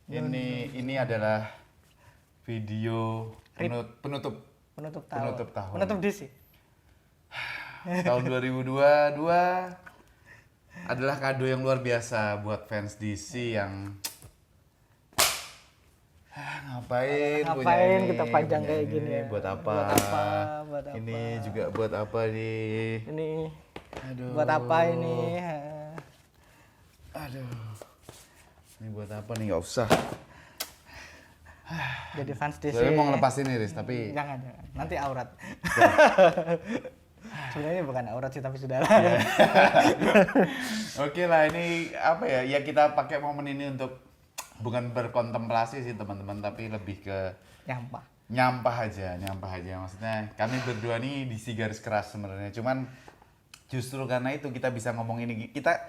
Ini adalah video penutup tahun. Penutup DC. Tahun 2022 adalah kado yang luar biasa buat fans DC yang ngapain kita panjang punya kayak ini, gini ya. buat apa? Buat apa? Ini juga buat apa nih? Ini Aduh. buat apa ini? Aduh. Ini buat apa nih? Nggak usah. Jadi fans DC. Saya mau ngelepas ini, Riz, tapi jangan. Nanti aurat. Sebenarnya bukan aurat sih, tapi sudah lah. Oke lah, ini apa ya? Ya kita pakai momen ini untuk bukan berkontemplasi sih teman-teman, tapi lebih ke nyampah aja. Maksudnya kami berdua nih DC garis keras sebenarnya. Cuman justru karena itu kita bisa ngomong ini. Kita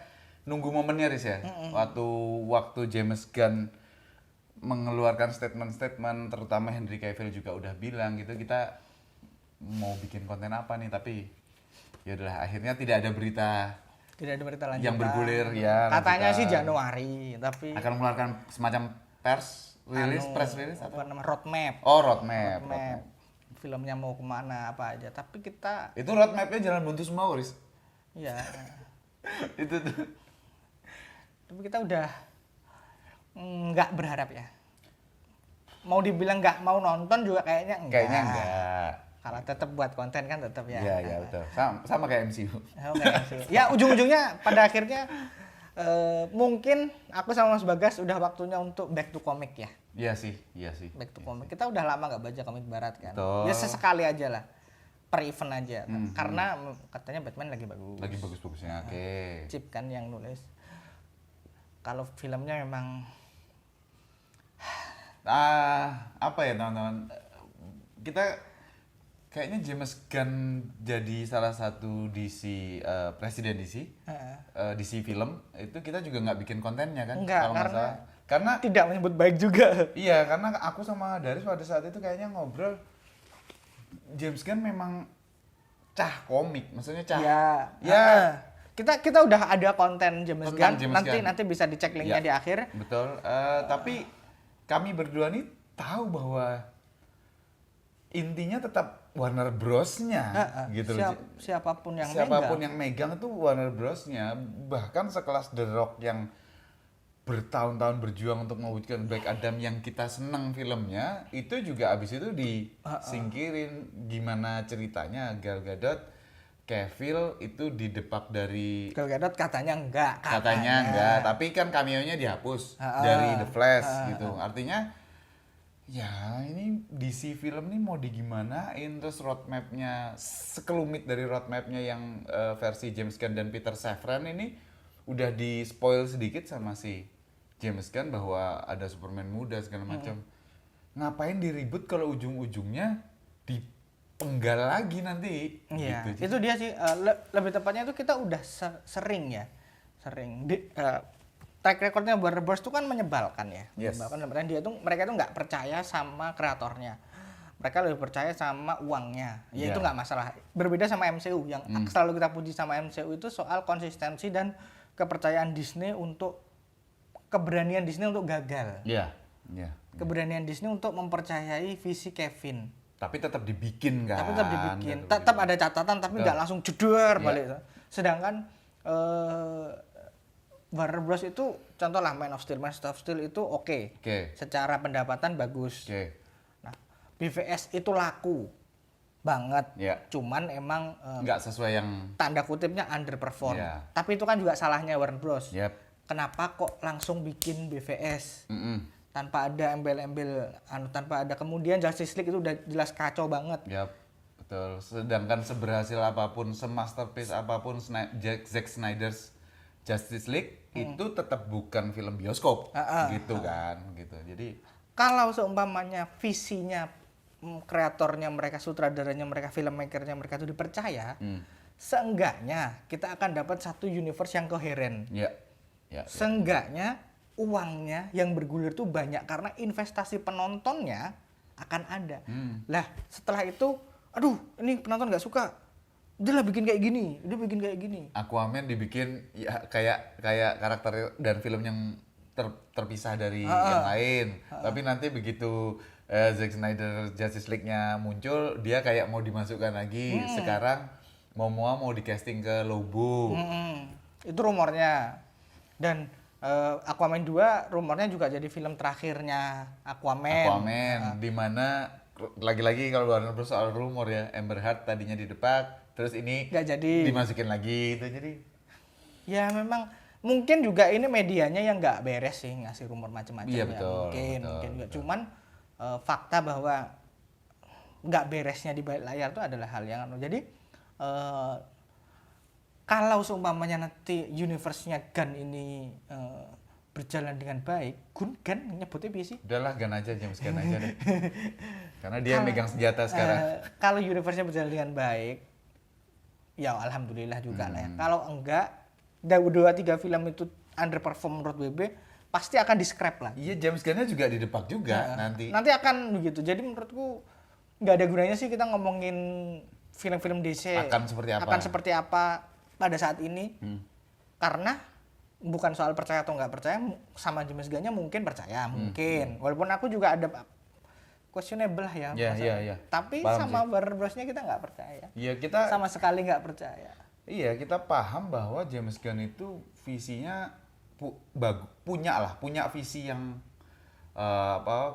nunggu momennya, Riz ya. Waktu James Gunn mengeluarkan statement-statement, terutama Henry Cavill juga udah bilang gitu, kita mau bikin konten apa nih, tapi ya udahlah, akhirnya tidak ada berita lanjutan yang bergulir ya. Katanya sih Januari, tapi akan mengeluarkan semacam press release apa namanya, roadmap. Oh, roadmap. Filmnya mau kemana apa aja, tapi kita itu roadmapnya jalan buntu semua, Riz. Iya. Itu tuh. Tapi kita udah nggak berharap ya. Mau dibilang nggak mau nonton juga kayaknya enggak. Kalau tetap buat konten kan tetap ya. Iya, betul. Sama kayak MCU. Ya ujung-ujungnya pada akhirnya mungkin aku sama Mas Bagas udah waktunya untuk back to comic ya. Iya sih. Back to comic. Kita udah lama nggak baca komik barat kan. Betul. Ya sesekali aja lah. Per event aja. Karena katanya Batman lagi bagus. Lagi bagus-bagusnya. Oke. Chip kan yang nulis. Kalau filmnya memang apa ya teman-teman, kita kayaknya James Gunn jadi salah satu DC presiden DC DC film itu kita juga nggak bikin kontennya kan. Enggak, karena tidak menyebut baik juga. Iya, karena aku sama Daris pada saat itu kayaknya ngobrol, James Gunn memang cah komik, maksudnya cah kita udah ada konten James Gunn, Gunn. nanti bisa dicek linknya di akhir. Betul. Tapi kami berdua nih tahu bahwa intinya tetap Warner Bros-nya gitu loh. Siapapun yang megang itu Warner Bros-nya, bahkan sekelas The Rock yang bertahun-tahun berjuang untuk mewujudkan Black Adam yang kita seneng filmnya, itu juga abis itu disingkirin. Gimana ceritanya Gal Gadot, Cavill itu didepak dari Gal Gadot katanya enggak, tapi kan cameo-nya dihapus dari The Flash gitu. Artinya ya ini DC film nih mau digimanain, terus roadmap-nya sekelumit dari roadmap-nya yang versi James Gunn dan Peter Safran ini udah di spoil sedikit sama si James Gunn bahwa ada Superman muda segala macam. Ngapain diribut kalau ujung-ujungnya dipenggal lagi nanti. Iya, gitu. itu dia sih, lebih tepatnya itu kita udah sering track recordnya Warner Bros itu kan menyebalkan ya. Yes. Menyebalkan, mereka itu nggak percaya sama kreatornya. Mereka lebih percaya sama uangnya. Ya itu nggak masalah. Berbeda sama MCU yang selalu kita puji sama MCU itu soal konsistensi dan kepercayaan Disney keberanian Disney untuk gagal. Iya. Keberanian Disney untuk mempercayai visi Kevin. Tapi tetap dibikin kan. Tetap ada catatan tapi nggak langsung jedor balik. Sedangkan Warner Bros itu contoh lah Man of Steel itu oke. Secara pendapatan bagus. Nah, BVS itu laku banget. Cuman emang nggak sesuai yang tanda kutipnya underperform. Tapi itu kan juga salahnya Warner Bros. Kenapa kok langsung bikin BVS? Tanpa ada embel-embel tanpa ada, kemudian Justice League itu udah jelas kacau banget. Betul. Sedangkan seberhasil apapun, semasterpiece apapun Zack Snyder's Justice League itu tetap bukan film bioskop gitu kan gitu. Jadi kalau seumpamanya visinya kreatornya mereka, sutradaranya mereka, filmmakernya mereka itu dipercaya, seenggaknya kita akan dapat satu universe yang koheren. Seenggaknya uangnya yang bergulir tuh banyak karena investasi penontonnya akan ada. Lah setelah itu, aduh ini penonton nggak suka, Dia lah bikin kayak gini, dia bikin kayak gini. Aquaman dibikin ya kayak karakter dan film yang terpisah dari yang lain. Tapi nanti begitu Zack Snyder Justice League-nya muncul, dia kayak mau dimasukkan lagi. Sekarang mau di casting ke Lobo. Itu rumornya. Dan Aquaman 2 rumornya juga jadi film terakhirnya Aquaman. Di mana lagi-lagi kalau Warner Bros soal rumor ya, Amber Heard tadinya didepak, terus ini nggak jadi dimasukin lagi itu jadi. Ya memang mungkin juga ini medianya yang nggak beres sih ngasih rumor macam-macam Iya, ya. betul, Mungkin juga. betul. Cuman fakta bahwa nggak beresnya di balik layar itu adalah hal yang jadi kalau seumpamanya nanti universe-nya Gunn ini berjalan dengan baik, Gunn nyebutnya apa sih? Udahlah Gunn aja, James Gunn aja deh. Karena dia megang senjata sekarang. Kalau universe-nya berjalan dengan baik, ya alhamdulillah juga lah ya. Kalau enggak, 2-3 film itu underperform menurut WB, pasti akan di-scrap lah. Iya, James Gunn-nya juga didepak juga nanti. Nanti akan begitu. Jadi menurutku nggak ada gunanya sih kita ngomongin film-film DC akan seperti apa pada saat ini. Karena bukan soal percaya atau nggak percaya, sama James Gunn-nya mungkin percaya, mungkin. Walaupun aku juga ada questionable ya. Iya. Tapi paham sama sih. Warner Bros-nya kita nggak percaya. Iya, kita Sama sekali nggak percaya. Iya, kita paham bahwa James Gunn itu visinya punya visi yang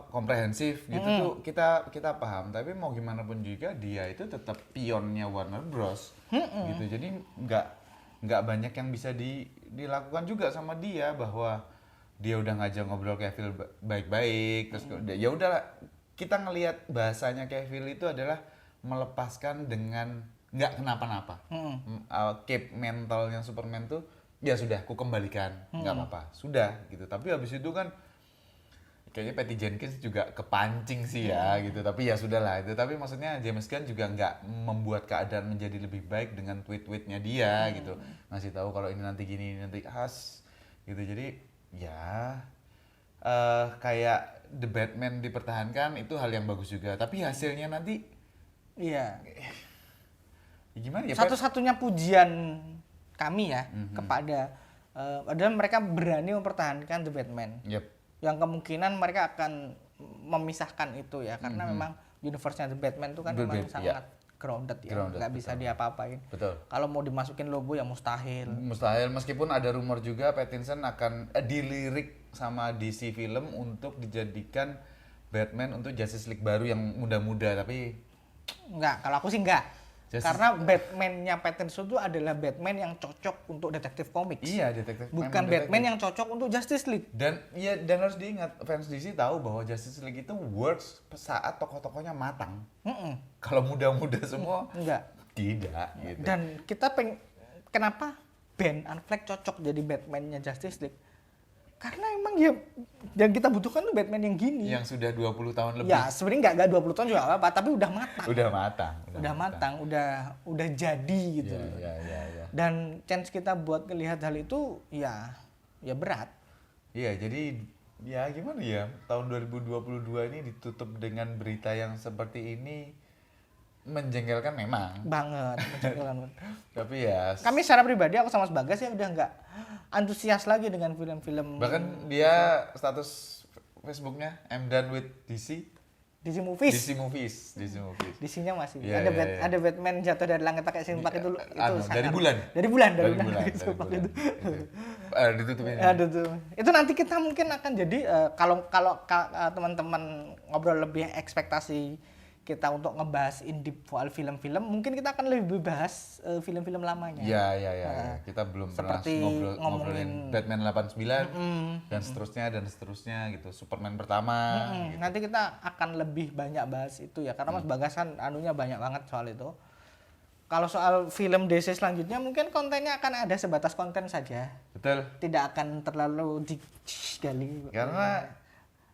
komprehensif gitu tuh kita paham. Tapi mau gimana pun juga dia itu tetap pionnya Warner Bros. Gitu. Jadi nggak banyak yang bisa dilakukan juga sama dia, bahwa dia udah ngajak ngobrol Cavill baik-baik, terus ya udah kita ngelihat bahasanya Cavill itu adalah melepaskan dengan nggak kenapa-napa. Cape mentalnya Superman tuh ya sudah, ku kembalikan, nggak apa-apa, sudah gitu. Tapi habis itu kan kayaknya Patty Jenkins juga kepancing sih ya gitu. Tapi ya sudahlah itu. Tapi maksudnya James Gunn juga nggak membuat keadaan menjadi lebih baik dengan tweet-tweetnya dia gitu. Ngasih tahu kalau ini nanti gini, nanti khas gitu. Jadi ya kayak The Batman dipertahankan itu hal yang bagus juga. Tapi hasilnya nanti Iya. gimana ya? Satu-satunya pujian kami ya kepada adalah mereka berani mempertahankan The Batman. Yep. Yang kemungkinan mereka akan memisahkan itu ya, karena memang universe-nya The Batman itu kan memang sangat grounded ya, nggak bisa diapa-apain. Betul. Kalau mau dimasukin logo ya mustahil. Mustahil, meskipun ada rumor juga Pattinson akan dilirik sama DC Film untuk dijadikan Batman untuk Justice League baru yang muda-muda, tapi Enggak, kalau aku sih enggak. Karena Batman-nya Pattinson itu adalah Batman yang cocok untuk detektif komik. Iya, detektif. Bukan Batman yang cocok untuk Justice League. Dan harus diingat, fans DC tahu bahwa Justice League itu works saat tokoh-tokohnya matang. Kalau muda-muda semua enggak. Tidak gitu. Dan kita kenapa Ben Affleck cocok jadi Batman-nya Justice League? Karena emang ya yang kita butuhkan tuh Batman yang gini. Yang sudah 20 tahun lebih. Ya, sebenarnya enggak 20 tahun juga apa-apa, tapi udah matang. Udah matang. Udah jadi gitu. Iya. Dan chance kita buat melihat hal itu ya berat. Iya, jadi ya gimana ya? Tahun 2022 ini ditutup dengan berita yang seperti ini, menjengkelkan memang. Banget, menjengkelkan. Tapi ya kami secara pribadi, aku sama Mas Bagas ya udah nggak antusias lagi dengan film-film. Bahkan dia status Facebooknya I'm done with DC Movies. DC-nya masih. Yeah, ada Batman jatuh dari langit pakai sempak itu dari bulan. Dari bulan. Itu. Ditutupin. Itu nanti kita mungkin akan jadi kalau teman-teman ngobrol lebih ekspektasi kita untuk ngebahas in-depth soal film-film, mungkin kita akan lebih bahas film-film lamanya. Iya. Kita belum pernah ngobrolin Batman 89 dan seterusnya gitu. Superman pertama. Gitu. Nanti kita akan lebih banyak bahas itu ya, karena Mas Bagas kan anunya banyak banget soal itu. Kalau soal film DC selanjutnya mungkin kontennya akan ada sebatas konten saja. Betul. Tidak akan terlalu digali. Karena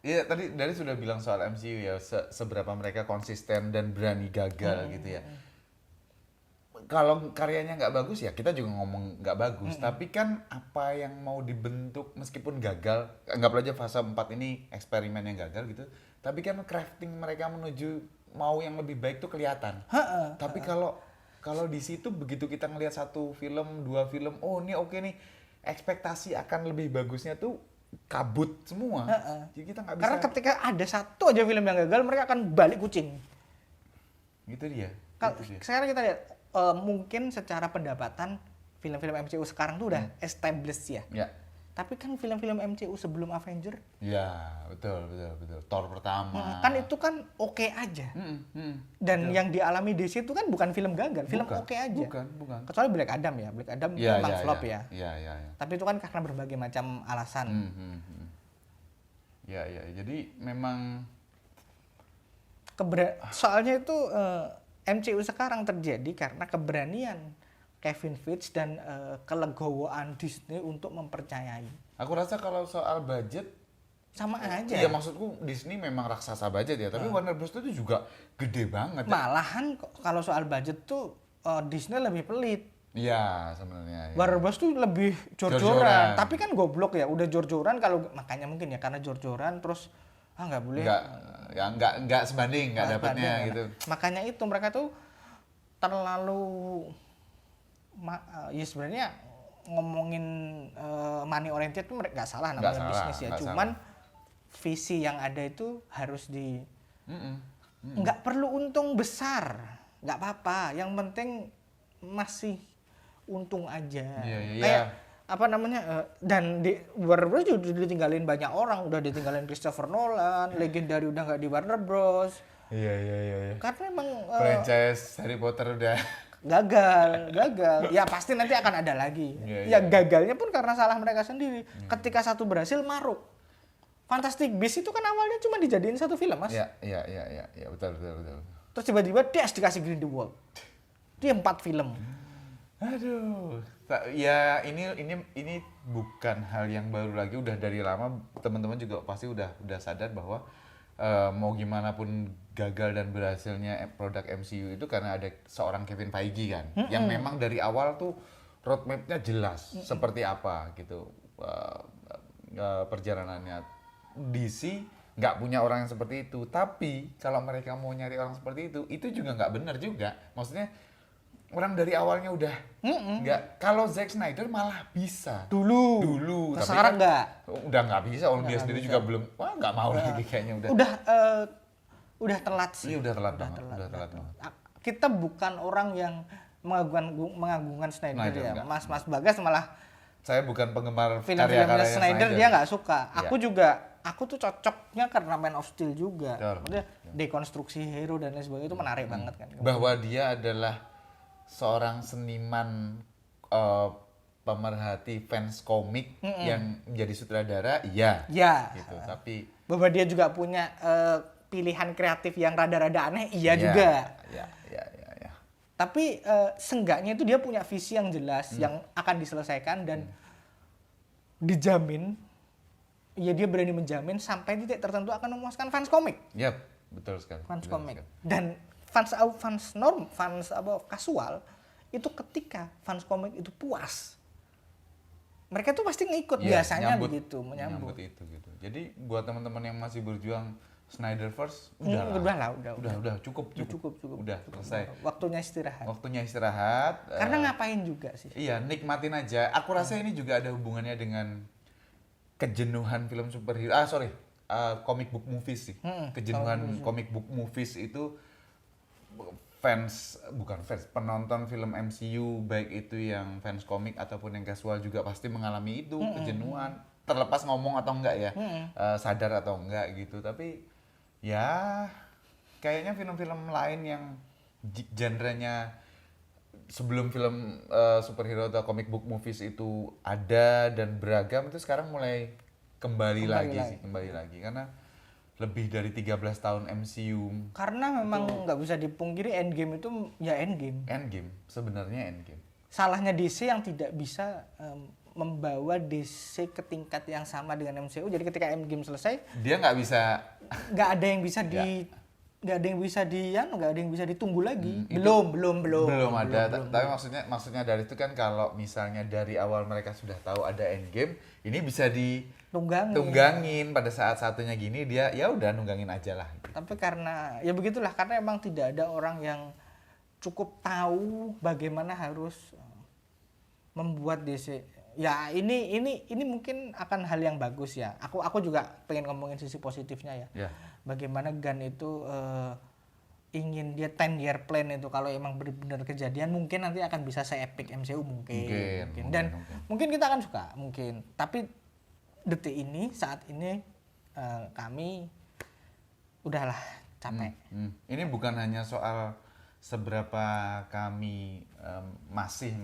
iya, tadi dari sudah bilang soal MCU ya, seberapa mereka konsisten dan berani gagal gitu ya. Kalau karyanya nggak bagus ya kita juga ngomong nggak bagus. Tapi kan apa yang mau dibentuk meskipun gagal, anggap aja fase 4 ini eksperimen yang gagal gitu. Tapi kan crafting mereka menuju mau yang lebih baik tuh kelihatan. Tapi kalau Kalau di situ begitu kita ngelihat satu film, dua film, oh ini oke nih, ekspektasi akan lebih bagusnya tuh kabut semua. Jadi kita nggak bisa. Karena ketika ada satu aja film yang gagal, mereka akan balik kucing. Gitu dia. Sekarang kita lihat mungkin secara pendapatan film-film MCU sekarang tuh udah established ya. Ya. Tapi kan film-film MCU sebelum Avenger. Ya, betul. Thor pertama. Kan itu kan oke aja. Dan yang dialami DC itu kan bukan film gagal, film oke aja. Bukan. Kecuali Black Adam ya. Black Adam memang flop ya. Iya. Tapi itu kan karena berbagai macam alasan. Ya. Jadi memang soalnya itu MCU sekarang terjadi karena keberanian Kevin Feige dan kelegowoan Disney untuk mempercayai. Aku rasa kalau soal budget sama aja. Iya, maksudku Disney memang raksasa budget ya, tapi Warner Bros itu juga gede banget. Malahan kalau soal budget tuh Disney lebih pelit. Iya, sebenarnya. Ya. Warner Bros tuh lebih jor-joran. Tapi kan goblok ya, udah jor-joran kalau makanya mungkin ya karena jor-joran terus nggak boleh. Nggak sebanding, nggak dapatnya gitu. Makanya itu mereka tuh terlalu ya sebenarnya ngomongin money oriented tuh nggak salah namanya bisnis ya. Cuman visi yang ada itu harus nggak perlu untung besar, nggak apa-apa. Yang penting masih untung aja. Kayak apa namanya dan di Warner Bros juga ditinggalin banyak orang, udah ditinggalin Christopher Nolan, Legendary udah nggak di Warner Bros. Iya. Karena emang franchise Harry Potter udah gagal. Ya pasti nanti akan ada lagi. Gagalnya pun karena salah mereka sendiri. Ketika satu berhasil maruk. Fantastic Beasts itu kan awalnya cuma dijadiin satu film, Mas. Iya, betul. Terus tiba-tiba dikasih Grindelwald. Dia 4 film. Aduh. Ya ini bukan hal yang baru lagi, udah dari lama teman-teman juga pasti udah sadar bahwa mau gimana pun gagal dan berhasilnya produk MCU itu karena ada seorang Kevin Feige kan, yang memang dari awal tuh roadmap-nya jelas seperti apa gitu perjalanannya. DC nggak punya orang yang seperti itu, tapi kalau mereka mau nyari orang seperti itu juga nggak benar juga. Maksudnya orang dari awalnya udah nggak. Kalau Zack Snyder malah bisa dulu, tapi sekarang nggak. Udah nggak bisa. Dia sendiri juga belum. Wah, nggak mau lagi kayaknya Udah telat sih. Iya, udah telat banget. Kita bukan orang yang mengagungkan Snyder ya. Mas Bagas malah. Saya bukan penggemar film-filmnya Snyder. Dia nggak suka. Aku tuh cocoknya karena Man of Steel juga. Maksudnya dekonstruksi hero dan lain sebagainya itu menarik banget kan. Bahwa dia adalah seorang seniman pemerhati fans komik yang menjadi sutradara, iya. Gitu. Tapi bahwa dia juga punya pilihan kreatif yang rada-rada aneh, juga. Iya. Tapi seenggaknya itu dia punya visi yang jelas yang akan diselesaikan dan dijamin. Ya dia berani menjamin sampai titik tertentu akan memuaskan fans komik. Yap, betul sekali. Fans komik. Dan fans kasual itu ketika fans komik itu puas, mereka tuh pasti ngikut biasanya begitu menyambut itu gitu. Jadi buat teman-teman yang masih berjuang Snyderverse udah cukup. Udah selesai. Waktunya istirahat. Karena ngapain juga sih? Iya, nikmatin aja. Aku rasa ini juga ada hubungannya dengan kejenuhan film superhero. Comic book movies sih. Kejenuhan comic book movies itu penonton film MCU baik itu yang fans komik ataupun yang casual juga pasti mengalami itu, kejenuhan. Terlepas ngomong atau enggak ya, sadar atau enggak gitu. Tapi ya kayaknya film-film lain yang genrenya sebelum film superhero atau comic book movies itu ada dan beragam, itu sekarang mulai kembali lagi karena lebih dari 13 tahun MCU. Karena memang nggak bisa dipungkiri Endgame itu ya Endgame. Sebenarnya Endgame. Salahnya DC yang tidak bisa membawa DC ke tingkat yang sama dengan MCU. Jadi ketika Endgame selesai, dia nggak ada yang bisa ditunggu lagi. Belum ada. Tapi maksudnya dari itu kan kalau misalnya dari awal mereka sudah tahu ada Endgame, ini bisa tunggangin pada saat satunya gini, dia ya udah nunggangin aja lah. Tapi karena ya begitulah, karena emang tidak ada orang yang cukup tahu bagaimana harus membuat DC. Ya ini mungkin akan hal yang bagus ya. Aku juga pengen ngomongin sisi positifnya ya. Bagaimana Gunn itu ingin dia 10 year plan itu kalau emang benar-benar kejadian mungkin nanti akan bisa se-epic MCU mungkin. Dan mungkin kita akan suka mungkin. Tapi detik ini saat ini kami udahlah capek. Ini bukan hanya soal seberapa kami masih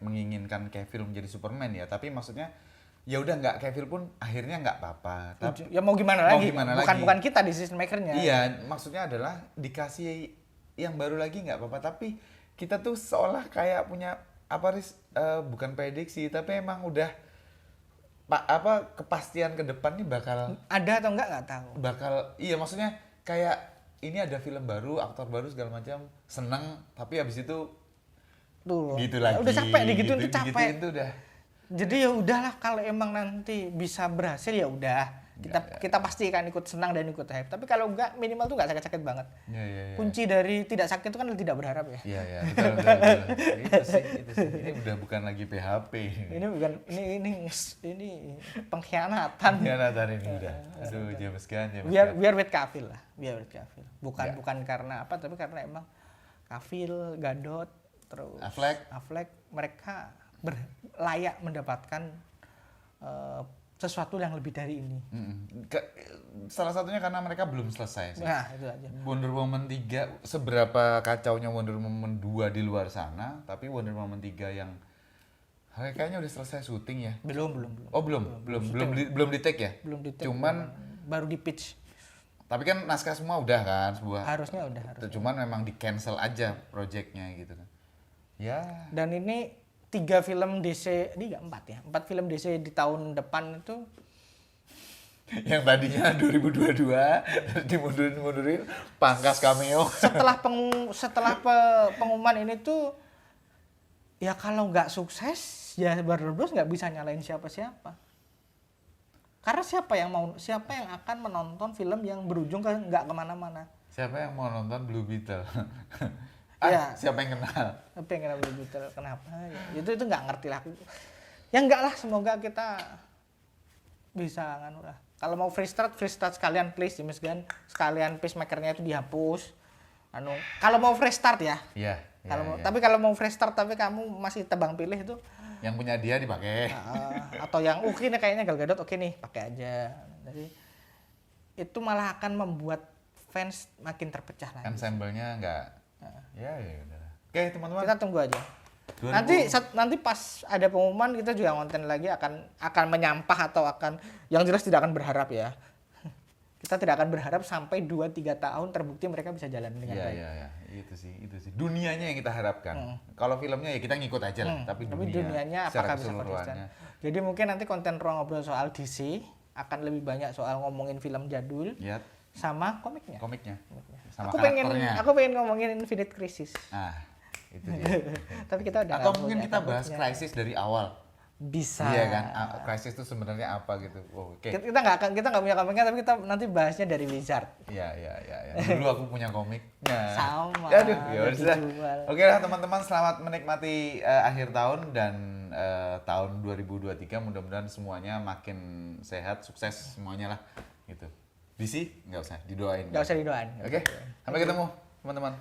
menginginkan Cavill menjadi Superman ya, tapi maksudnya ya udah nggak Cavill pun akhirnya nggak apa-apa. Ya mau gimana lagi? Bukan kita decision makernya. Iya, maksudnya adalah dikasih yang baru lagi nggak apa-apa, tapi kita tuh seolah kayak punya bukan prediksi, tapi emang udah kepastian ke depan nih bakal ada atau nggak tahu. Iya maksudnya kayak ini ada film baru, aktor baru segala macam, seneng, tapi habis itu gitu lagi. Udah capek digituin tuh capek. Digituin tuh udah. Jadi ya udahlah kalau emang nanti bisa berhasil ya udah. Kita pasti akan ikut senang dan ikut hype. Tapi kalau enggak minimal tuh enggak sakit-sakit banget. Ya. Kunci dari tidak sakit itu kan tidak berharap ya. Iya, betul. Itu sih. Ini udah bukan lagi PHP. Ini pengkhianatan. Pengkhianatan ini udah. Aduh, James Gunn. Biar with Cavill lah, biar with Cavill. Bukan karena apa, tapi karena emang Cavill, Gadot, terus Affleck mereka layak mendapatkan sesuatu yang lebih dari ini. Salah satunya karena mereka belum selesai sih. Nah, itu aja. Wonder Woman 3, seberapa kacaunya Wonder Woman 2 di luar sana, tapi Wonder Woman 3 yang kayaknya udah selesai syuting ya? Belum. Oh, belum di take ya? Belum di take. Cuman baru di pitch. Tapi kan naskah semua udah kan, Harusnya udah. Cuman memang di cancel aja projectnya gitu kan. Ya. Dan ini 4 film DC film DC di tahun depan itu yang tadinya 2022 dimundurin pangkas cameo. Setelah pengumuman ini tuh ya kalau nggak sukses ya Warner Bros nggak bisa nyalain siapa-siapa. Karena siapa yang akan menonton film yang berujung nggak kemana-mana? Siapa yang mau nonton Blue Beetle? Siapa yang kenal? Siapa yang kenal Blue Beetle? Kenapa? Itu nggak ngerti lah. Ya enggak lah, semoga kita bisa nganu lah. Kalau mau free start sekalian please James Gunn. Sekalian pacemaker-nya itu dihapus. Kalau mau fresh start ya. Iya. Tapi kalau mau fresh start tapi kamu masih tebang pilih itu yang punya dia dipakai. Atau yang oke nih kayaknya Gal Gadot oke nih, pakai aja. Jadi itu malah akan membuat fans makin terpecah lagi. Ensemble-nya enggak. Ya udah. Oke, teman-teman. Kita tunggu aja. Nanti pas ada pengumuman kita juga konten lagi akan menyampah atau akan yang jelas tidak akan berharap ya. Kita tidak akan berharap sampai 2-3 tahun terbukti mereka bisa jalan dengan baik. Iya. Itu sih. Dunianya yang kita harapkan. Kalau filmnya ya kita ngikut aja lah, tapi dunianya apakah bisa konsisten. Jadi mungkin nanti konten Ruang Ngobrol soal DC akan lebih banyak soal ngomongin film jadul. Sama komiknya. Sama karakternya. Aku pengen ngomongin Infinite Crisis. Itu dia. Tapi kita udah atau mungkin kita bahas Crisis dari awal. Bisa. Iya kan? Crisis itu sebenarnya apa gitu. Kita nggak punya komiknya, tapi kita nanti bahasnya dari Wizard. Iya. Dulu aku punya komiknya. Sama. Aduh, ya udah. Oke lah teman-teman, selamat menikmati akhir tahun dan tahun 2023. Mudah-mudahan semuanya makin sehat, sukses semuanya lah gitu. DC nggak usah didoain. Nggak usah didoain. Oke. Sampai ketemu teman-teman.